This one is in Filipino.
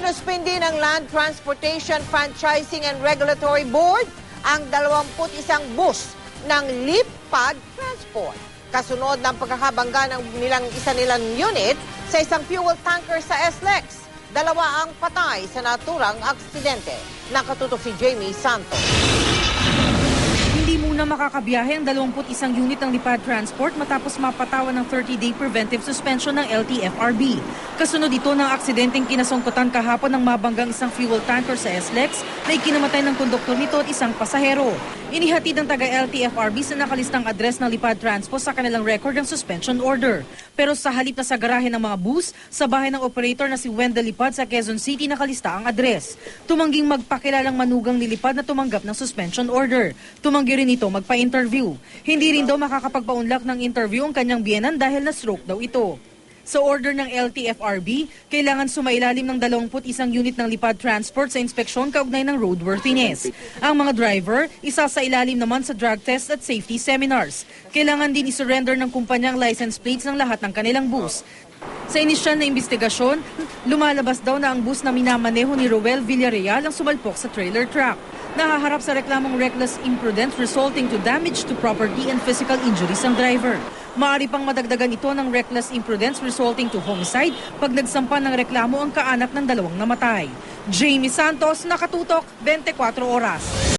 Sinuspindi ng Land Transportation Franchising and Regulatory Board ang 21 bus ng Lipad Transport. Kasunod ng pagkakabangga ng isa nilang unit sa isang fuel tanker sa SLEX. 2 ang patay sa naturang aksidente. Nakatutok si Jamie Santos. Hindi muna makakabiyahe ang 21 unit ng Lipad Transport matapos mapatawan ng 30-day preventive suspension ng LTFRB. Kasunod ito ng aksidenteng kinasangkutan kahapon ng mabanggang isang fuel tanker sa SLEX na ikinamatay ng konduktor nito at isang pasahero. Inihatid ng taga-LTFRB sa nakalistang address ng Lipad Transport sa kanilang record ng suspension order. Pero sa halip na sa garahe ng mga bus, sa bahay ng operator na si Wendell Lipad sa Quezon City nakalista ang address. Tumangging magpakilalang manugang ni Lipad na tumanggap ng suspension order. Tumanggi rin ito magpa-interview. Hindi rin daw makakapagpaunlak ng interview ang kanyang biyenan dahil na-stroke daw ito. Sa order ng LTFRB, kailangan sumailalim ng 21 unit ng Lipad Transport sa inspeksyon kaugnay ng roadworthiness. Ang mga driver, isa sa ilalim naman sa drug test at safety seminars. Kailangan din isurrender ng kumpanya ang license plates ng lahat ng kanilang bus. Sa inisyal na investigasyon, lumalabas daw na ang bus na minamaneho ni Roel Villarreal ang sumalpok sa trailer truck. Nahaharap sa reklamong reckless imprudence resulting to damage to property and physical injuries ang driver. Maaari pang madagdagan ito ng reckless imprudence resulting to homicide pag nagsampa ng reklamo ang kaanak ng 2 namatay. Jamie Santos, Nakatutok, 24 Oras.